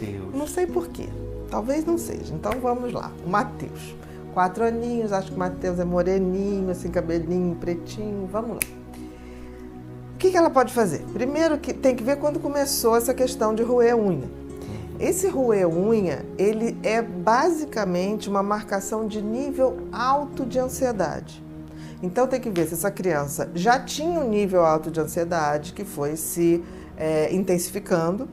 Deus. Não sei por quê. Talvez não seja. Então vamos lá. O Matheus. 4 aninhos, acho que o Matheus é moreninho, assim, cabelinho pretinho. Vamos lá. O que ela pode fazer? Primeiro, que tem que ver quando começou essa questão de roer unha. Esse roer unha, ele é basicamente uma marcação de nível alto de ansiedade. Então tem que ver se essa criança já tinha um nível alto de ansiedade que foi se intensificando,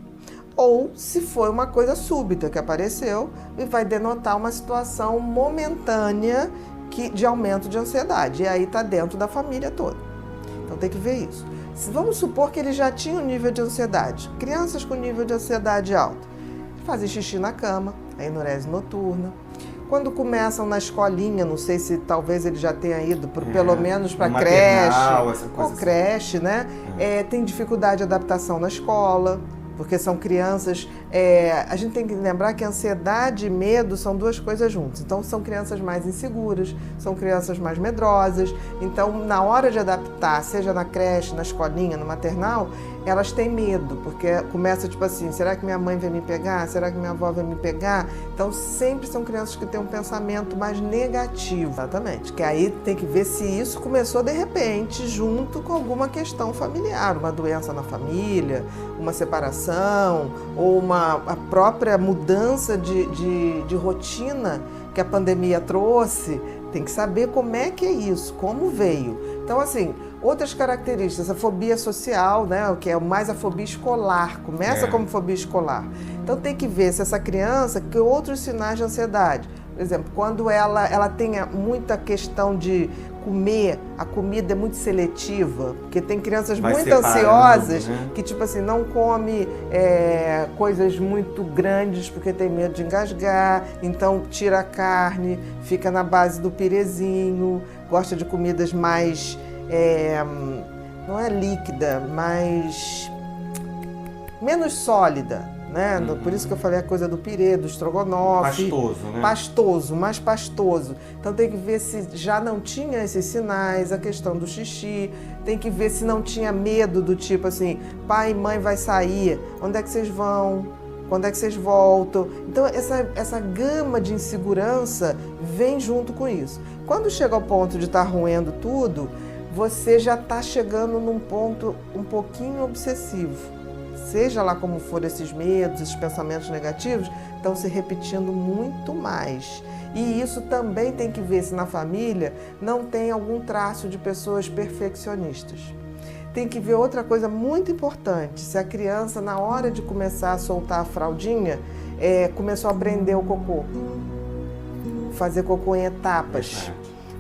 ou se foi uma coisa súbita que apareceu e vai denotar uma situação momentânea de aumento de ansiedade. E aí está dentro da família toda. Então tem que ver isso. Vamos supor que ele já tinha um nível de ansiedade. Crianças com nível de ansiedade alto fazem xixi na cama, a enurese noturna. Quando começam na escolinha, não sei se talvez ele já tenha ido pelo menos para creche, ou creche, né? Tem dificuldade de adaptação na escola, porque são crianças... a gente tem que lembrar que ansiedade e medo são duas coisas juntas. Então, são crianças mais inseguras, são crianças mais medrosas. Então, na hora de adaptar, seja na creche, na escolinha, no maternal, elas têm medo, porque começa tipo assim, será que minha mãe vai me pegar? Será que minha avó vai me pegar? Então, sempre são crianças que têm um pensamento mais negativo. Exatamente. Que aí tem que ver se isso começou de repente, junto com alguma questão familiar, uma doença na família, uma separação, ou a própria mudança de rotina que a pandemia trouxe. Tem que saber como é que é isso, como veio. Então, assim, outras características, a fobia social, né, que é mais a fobia escolar, começa como fobia escolar. Então, tem que ver se essa criança, que outros sinais de ansiedade. Por exemplo, quando ela tenha muita questão de comer, a comida é muito seletiva, porque tem crianças muito ansiosas, né? Que tipo assim, não come coisas muito grandes porque tem medo de engasgar, então tira a carne, fica na base do pirezinho, gosta de comidas mais, não é líquida, mas menos sólida. Né? Por isso que eu falei a coisa do pirê, do estrogonofe. Pastoso, né? Pastoso, mais pastoso. Então tem que ver se já não tinha esses sinais, a questão do xixi, tem que ver se não tinha medo do tipo assim, pai e mãe vai sair, onde é que vocês vão? Quando é que vocês voltam? Então essa gama de insegurança vem junto com isso. Quando chega ao ponto de estar roendo tudo, você já está chegando num ponto um pouquinho obsessivo. Seja lá como for esses medos, esses pensamentos negativos, estão se repetindo muito mais. E isso também tem que ver se na família não tem algum traço de pessoas perfeccionistas. Tem que ver outra coisa muito importante, se a criança, na hora de começar a soltar a fraldinha, começou a prender o cocô, fazer cocô em etapas.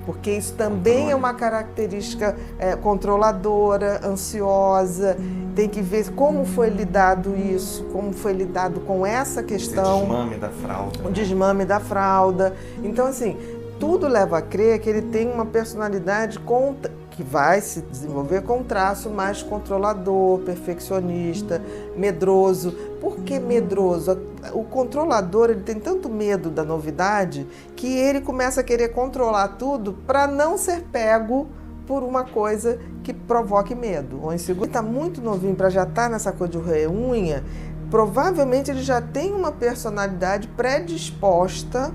Porque isso também é uma característica controladora, ansiosa. Tem que ver como foi lidado isso, como foi lidado com essa questão. O desmame da fralda. O desmame da fralda. Então, assim, tudo leva a crer que ele tem uma personalidade que vai se desenvolver com um traço mais controlador, perfeccionista, medroso. Por que medroso? O controlador, ele tem tanto medo da novidade que ele começa a querer controlar tudo para não ser pego por uma coisa que provoque medo. Ou insegurança. Ele está muito novinho para já estar nessa coisa de roer unha, provavelmente ele já tem uma personalidade predisposta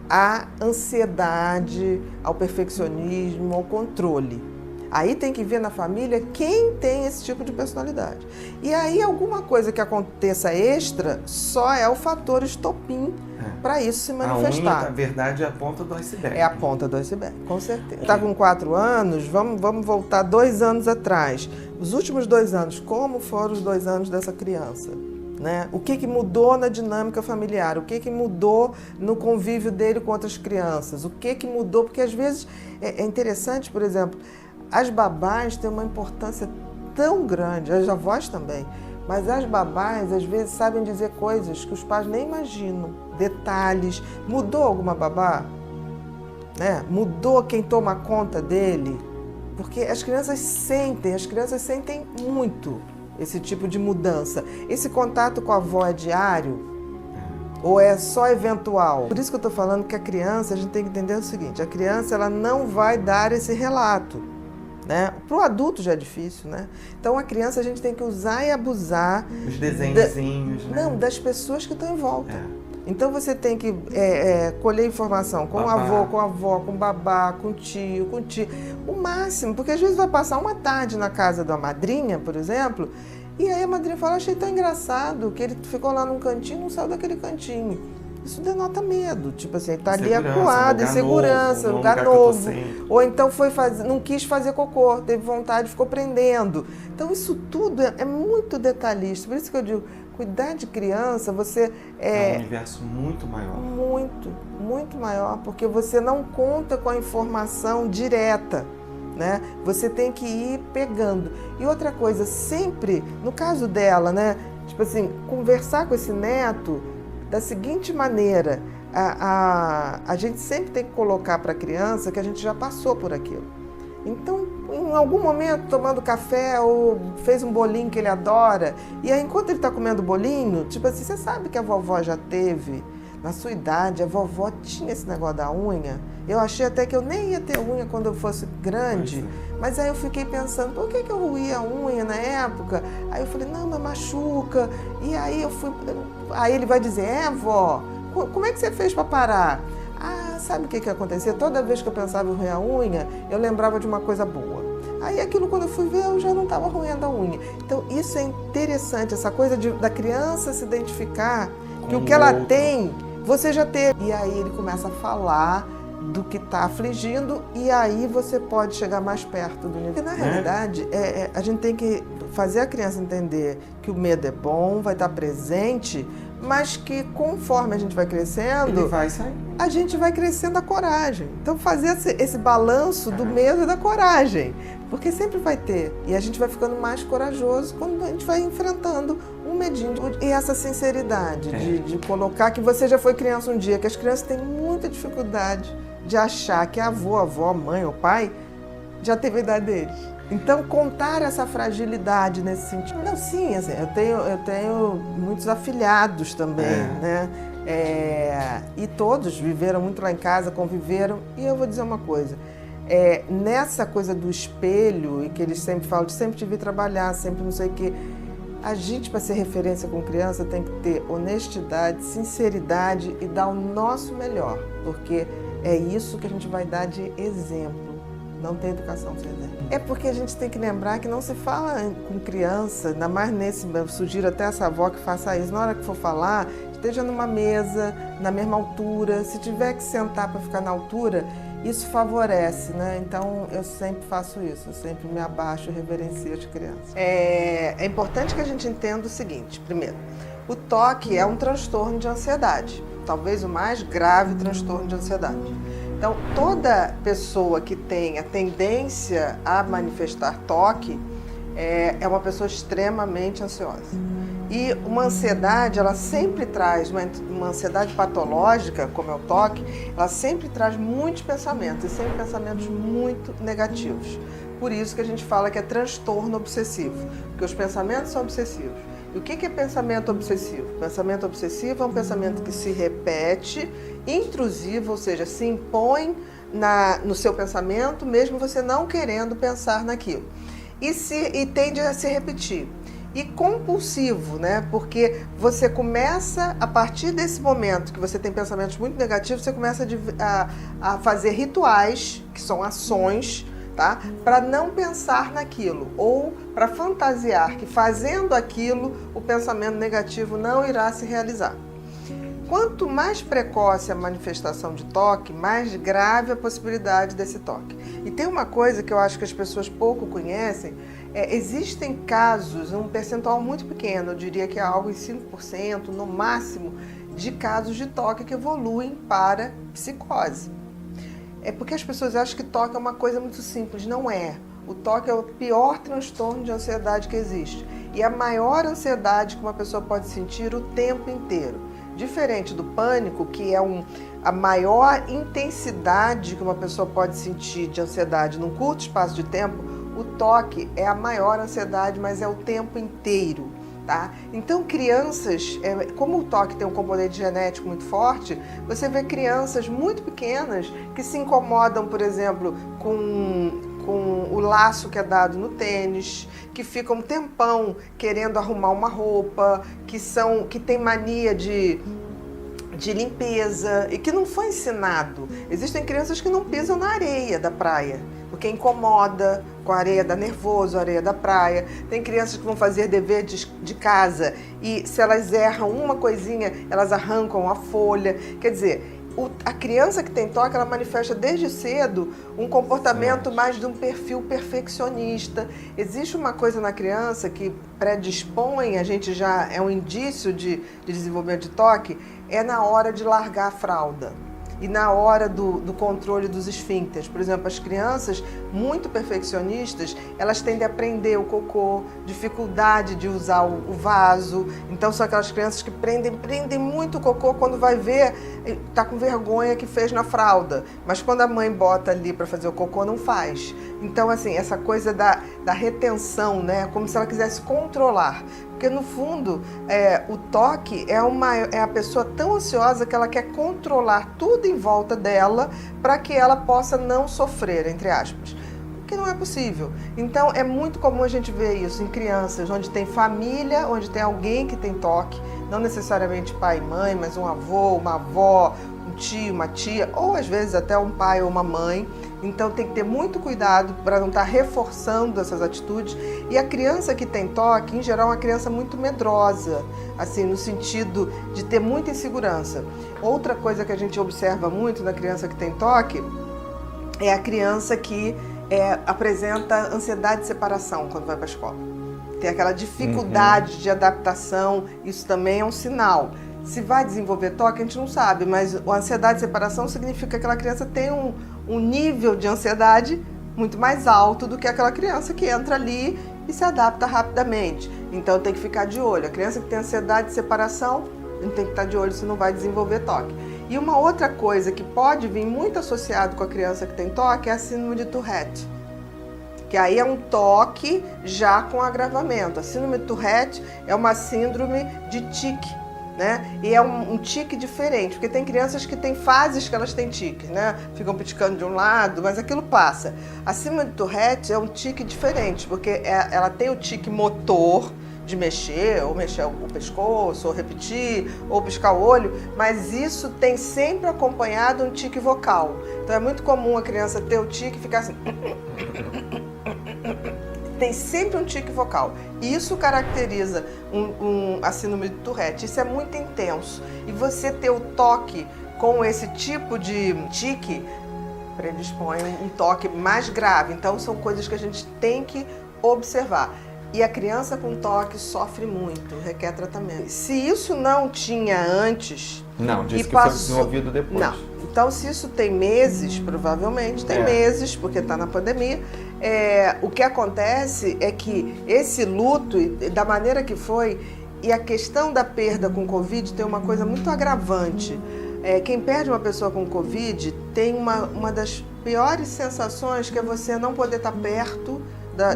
à ansiedade, ao perfeccionismo, ao controle. Aí tem que ver na família quem tem esse tipo de personalidade. E aí alguma coisa que aconteça extra só é o fator estopim para isso se manifestar. A unha, na verdade, é a ponta do iceberg. É a ponta do iceberg, com certeza. Está com 4 anos, vamos voltar 2 anos atrás. Os últimos 2 anos, como foram os 2 anos dessa criança? Né? O que mudou na dinâmica familiar? O que mudou no convívio dele com outras crianças? O que mudou? Porque às vezes é interessante, por exemplo, as babás têm uma importância tão grande, as avós também, mas as babás às vezes sabem dizer coisas que os pais nem imaginam, detalhes. Mudou alguma babá? Né? Mudou quem toma conta dele? Porque as crianças sentem muito esse tipo de mudança. Esse contato com a avó é diário? Ou é só eventual? Por isso que eu estou falando que a criança, a gente tem que entender o seguinte, a criança ela não vai dar esse relato. né? Para o adulto já é difícil, né? Então a criança a gente tem que usar e abusar Os desenhozinhos, né? não, das pessoas que estão em volta. É. Então você tem que colher informação com o avô, com a avó, com o babá, com o tio, o máximo, porque às vezes vai passar uma tarde na casa da madrinha, por exemplo, e aí a madrinha fala, achei tão engraçado que ele ficou lá num cantinho e não saiu daquele cantinho. Isso denota medo, tipo assim, tá ali acuado, insegurança, lugar novo. Ou então não quis fazer cocô, teve vontade, ficou prendendo. Então isso tudo é muito detalhista, por isso que eu digo, cuidar de criança, você é um universo muito maior. Muito, muito maior, porque você não conta com a informação direta, né? Você tem que ir pegando. E outra coisa, sempre, no caso dela, né? Tipo assim, conversar com esse neto da seguinte maneira, a gente sempre tem que colocar para a criança que a gente já passou por aquilo. Então, em algum momento, tomando café ou fez um bolinho que ele adora, e aí enquanto ele está comendo o bolinho, tipo assim, você sabe que a vovó já teve, na sua idade, a vovó tinha esse negócio da unha. Eu achei até que eu nem ia ter unha quando eu fosse grande, mas aí eu fiquei pensando, por que eu roía a unha na época? Aí eu falei, não, mas machuca. E aí aí ele vai dizer, vó, como é que você fez para parar? Sabe o que acontecia? Toda vez que eu pensava em roer a unha, eu lembrava de uma coisa boa. Aí aquilo, quando eu fui ver, eu já não estava roendo a unha. Então isso é interessante, essa coisa da criança se identificar que o que ela tem, você já teve. E aí ele começa a falar do que está afligindo e aí você pode chegar mais perto do nível. Porque na realidade, a gente tem que fazer a criança entender que o medo é bom, vai estar presente, mas que conforme a gente vai crescendo, ele vai sair. A gente vai crescendo a coragem. Então fazer esse balanço do medo e da coragem, porque sempre vai ter. E a gente vai ficando mais corajoso quando a gente vai enfrentando um medinho. E essa sinceridade de colocar que você já foi criança um dia, que as crianças têm muita dificuldade de achar que a avó, mãe ou pai já teve a idade deles. Então, contar essa fragilidade nesse sentido. Não, sim, assim, eu tenho muitos afilhados também, né? E todos viveram muito lá em casa, conviveram. E eu vou dizer uma coisa, nessa coisa do espelho, e que eles sempre falam, de sempre te vir trabalhar, sempre não sei o quê, a gente, para ser referência com criança, tem que ter honestidade, sinceridade e dar o nosso melhor, porque é isso que a gente vai dar de exemplo. Não tem educação sem exemplo. É porque a gente tem que lembrar que não se fala com criança, ainda mais eu sugiro até essa avó que faça isso. Na hora que for falar, esteja numa mesa, na mesma altura. Se tiver que sentar para ficar na altura, isso favorece, né? Então, eu sempre faço isso. Eu sempre me abaixo e reverencio as crianças. É importante que a gente entenda o seguinte. Primeiro, o TOC é um transtorno de ansiedade. Talvez o mais grave transtorno de ansiedade. Então, toda pessoa que tem a tendência a manifestar TOC é uma pessoa extremamente ansiosa. E uma ansiedade, ela sempre traz, uma ansiedade patológica, como é o TOC, ela sempre traz muitos pensamentos, e sempre pensamentos muito negativos. Por isso que a gente fala que é transtorno obsessivo, porque os pensamentos são obsessivos. E o que é pensamento obsessivo? Pensamento obsessivo é um pensamento que se repete, intrusivo, ou seja, se impõe no seu pensamento, mesmo você não querendo pensar naquilo. E tende a se repetir. E compulsivo, né? Porque você começa, a partir desse momento que você tem pensamentos muito negativos, você começa a fazer rituais, que são ações, tá? Para não pensar naquilo, ou para fantasiar que fazendo aquilo o pensamento negativo não irá se realizar. Quanto mais precoce a manifestação de TOC, mais grave a possibilidade desse TOC. E tem uma coisa que eu acho que as pessoas pouco conhecem, existem casos, um percentual muito pequeno, eu diria que é algo em 5%, no máximo, de casos de TOC que evoluem para psicose. É porque as pessoas acham que TOC é uma coisa muito simples, não é. O TOC é o pior transtorno de ansiedade que existe. E a maior ansiedade que uma pessoa pode sentir o tempo inteiro. Diferente do pânico, que é a maior intensidade que uma pessoa pode sentir de ansiedade num curto espaço de tempo, o TOC é a maior ansiedade, mas é o tempo inteiro. Tá? Então, crianças, como o TOC tem um componente genético muito forte, você vê crianças muito pequenas que se incomodam, por exemplo, com o laço que é dado no tênis, que ficam um tempão querendo arrumar uma roupa, que tem mania de limpeza e que não foi ensinado. Existem crianças que não pisam na areia da praia, porque incomoda, com a areia dá nervoso, a areia da praia. Tem crianças que vão fazer deveres de casa e se elas erram uma coisinha, elas arrancam a folha. Quer dizer, a criança que tem toque, ela manifesta desde cedo um comportamento mais de um perfil perfeccionista. Existe uma coisa na criança que predispõe, a gente já é um indício de desenvolvimento de toque, é na hora de largar a fralda e na hora do controle dos esfíncteres. Por exemplo, as crianças muito perfeccionistas, elas tendem a prender o cocô, dificuldade de usar o vaso. Então são aquelas crianças que prendem muito o cocô, quando vai ver, tá com vergonha que fez na fralda. Mas quando a mãe bota ali para fazer o cocô, não faz. Então, assim, essa coisa da retenção, né? Como se ela quisesse controlar. Porque, no fundo, o toque é a pessoa tão ansiosa que ela quer controlar tudo em volta dela para que ela possa não sofrer, entre aspas. O que não é possível. Então, é muito comum a gente ver isso em crianças, onde tem família, onde tem alguém que tem toque, não necessariamente pai e mãe, mas um avô, uma avó, um tio, uma tia, ou às vezes até um pai ou uma mãe. Então tem que ter muito cuidado para não estar reforçando essas atitudes. E a criança que tem toque, em geral, é uma criança muito medrosa, assim, no sentido de ter muita insegurança. Outra coisa que a gente observa muito na criança que tem toque é a criança que apresenta ansiedade de separação quando vai para a escola. Tem aquela dificuldade de adaptação, isso também é um sinal. Se vai desenvolver toque, a gente não sabe, mas a ansiedade de separação significa que aquela criança tem um nível de ansiedade muito mais alto do que aquela criança que entra ali e se adapta rapidamente. Então tem que ficar de olho. A criança que tem ansiedade de separação, a gente tem que estar de olho se não vai desenvolver toque. E uma outra coisa que pode vir muito associado com a criança que tem toque é a síndrome de Tourette. Que aí é um toque já com agravamento. A síndrome de Tourette é uma síndrome de tique. Né? E é um tique diferente, porque tem crianças que têm fases que elas têm tique, né? Ficam piscando de um lado, mas aquilo passa. A síndrome de Tourette é um tique diferente, porque ela tem o tique motor, de mexer, ou mexer o pescoço, ou repetir, ou piscar o olho, mas isso tem sempre acompanhado um tique vocal. Então é muito comum a criança ter o tique e ficar assim... Tem sempre um tique vocal. Isso caracteriza a síndrome de Tourette. Isso é muito intenso. E você ter o toque com esse tipo de tique predispõe um toque mais grave. Então, são coisas que a gente tem que observar. E a criança com toque sofre muito, requer tratamento. Se isso não tinha antes... Não, disse que foi desenvolvido depois. Não. Então, se isso tem meses, provavelmente tem meses, porque está na pandemia, o que acontece é que esse luto, da maneira que foi, e a questão da perda com Covid tem uma coisa muito agravante. Quem perde uma pessoa com Covid tem uma das piores sensações, que é você não poder estar perto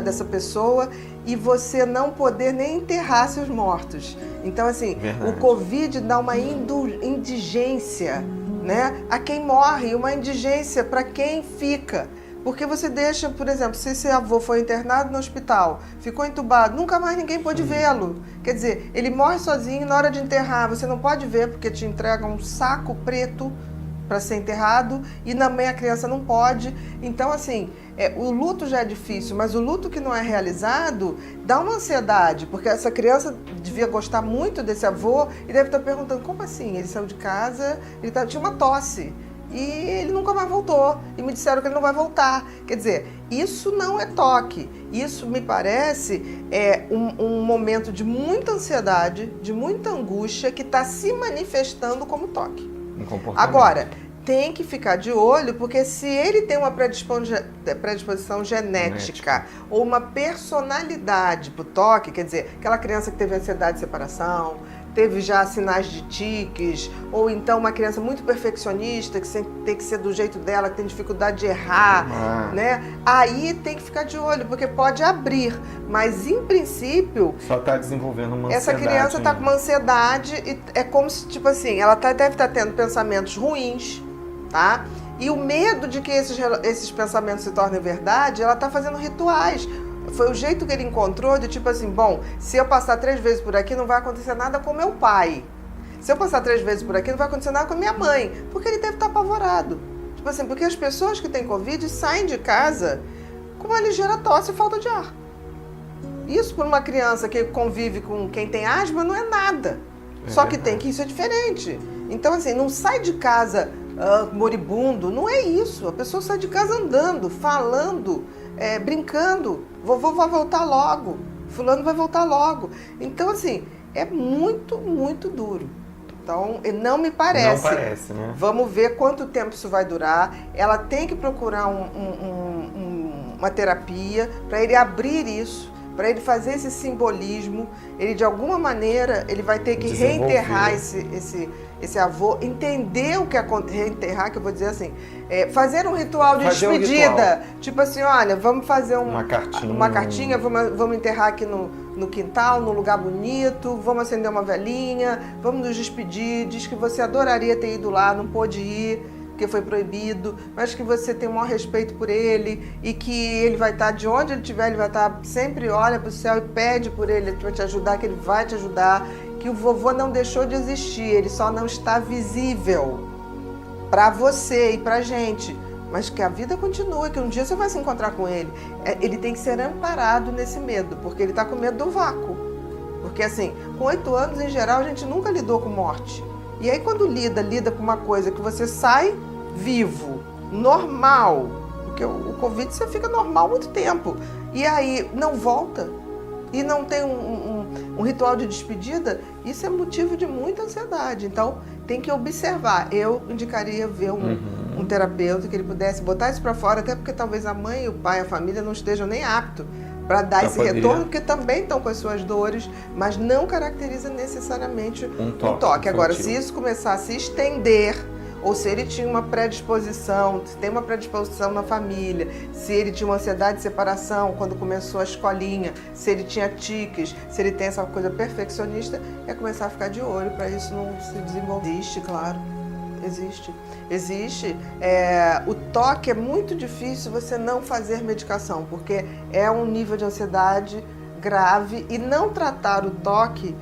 dessa pessoa e você não poder nem enterrar seus mortos. Então, assim, o Covid dá uma indigência, né, a quem morre, e uma indigência para quem fica. Porque você deixa, por exemplo, se esse avô foi internado no hospital, ficou entubado, nunca mais ninguém pôde vê-lo. Quer dizer, ele morre sozinho, na hora de enterrar você não pode ver, porque te entregam um saco preto para ser enterrado, e também a criança não pode. Então, assim, o luto já é difícil, mas o luto que não é realizado dá uma ansiedade, porque essa criança devia gostar muito desse avô e deve estar perguntando, como assim? Ele saiu de casa, tinha uma tosse e ele nunca mais voltou, e me disseram que ele não vai voltar. Quer dizer, isso não é toque, isso me parece um momento de muita ansiedade, de muita angústia, que está se manifestando como toque. Agora, tem que ficar de olho, porque se ele tem uma predisposição genética ou uma personalidade para o toque, quer dizer, aquela criança que teve ansiedade de separação, teve já sinais de tiques, ou então uma criança muito perfeccionista, que sempre tem que ser do jeito dela, que tem dificuldade de errar, né? Aí tem que ficar de olho, porque pode abrir, mas em princípio... Só está desenvolvendo uma ansiedade. Essa criança está com uma ansiedade e é como se, tipo assim, ela deve estar tendo pensamentos ruins, tá? E o medo de que esses pensamentos se tornem verdade, ela está fazendo rituais. Foi o jeito que ele encontrou de tipo assim, bom, se eu passar 3 vezes por aqui não vai acontecer nada com meu pai. Se eu passar 3 vezes por aqui não vai acontecer nada com minha mãe. Porque ele deve estar apavorado. Tipo assim, porque as pessoas que têm Covid saem de casa com uma ligeira tosse e falta de ar. Isso por uma criança que convive com quem tem asma não é nada. Só que tem que isso é diferente. Então assim, não sai de casa moribundo, não é isso. A pessoa sai de casa andando, falando, brincando. Vovô vai voltar logo, fulano vai voltar logo. Então assim, é muito, muito duro. Então, não me parece. Não parece, né? Vamos ver quanto tempo isso vai durar. Ela tem que procurar uma terapia para ele abrir isso, para ele fazer esse simbolismo. Ele, de alguma maneira, ele vai ter que reenterrar esse avô, entender o que é reenterrar, que eu vou dizer assim, fazer um ritual de despedida. Tipo assim, olha, vamos fazer uma cartinha, vamos enterrar aqui no quintal, num lugar bonito, vamos acender uma velinha, vamos nos despedir, diz que você adoraria ter ido lá, não pôde ir, porque foi proibido, mas que você tem o maior respeito por ele e que ele vai estar, de onde ele estiver, ele vai estar, sempre olha para o céu e pede por ele para te ajudar, que ele vai te ajudar, que o vovô não deixou de existir, ele só não está visível para você e para a gente, mas que a vida continua, que um dia você vai se encontrar com ele. Ele tem que ser amparado nesse medo, porque ele está com medo do vácuo. Porque assim, com 8 anos, em geral, a gente nunca lidou com morte. E aí quando lida com uma coisa que você sai vivo, normal, porque o Covid você fica normal muito tempo, e aí não volta, e não tem um ritual de despedida, isso é motivo de muita ansiedade. Então tem que observar. Eu indicaria ver um terapeuta que ele pudesse botar isso para fora, até porque talvez a mãe, o pai, a família não estejam nem aptos para dar esse retorno, porque também estão com as suas dores, mas não caracteriza necessariamente um toque. Agora, se isso começar a se estender, ou se ele tinha uma predisposição, se tem uma predisposição na família, se ele tinha uma ansiedade de separação quando começou a escolinha, se ele tinha tiques, se ele tem essa coisa perfeccionista, é começar a ficar de olho para isso não se desenvolver. Existe, claro. Existe. O toque é muito difícil você não fazer medicação, porque é um nível de ansiedade grave e não tratar o toque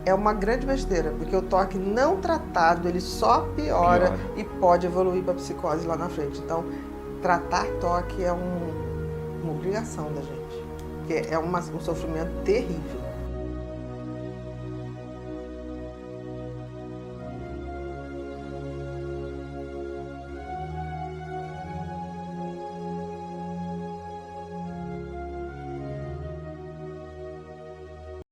é uma grande besteira, porque o toque não tratado, ele só piora e pode evoluir para psicose lá na frente. Então, tratar toque é uma obrigação da gente, porque é um sofrimento terrível.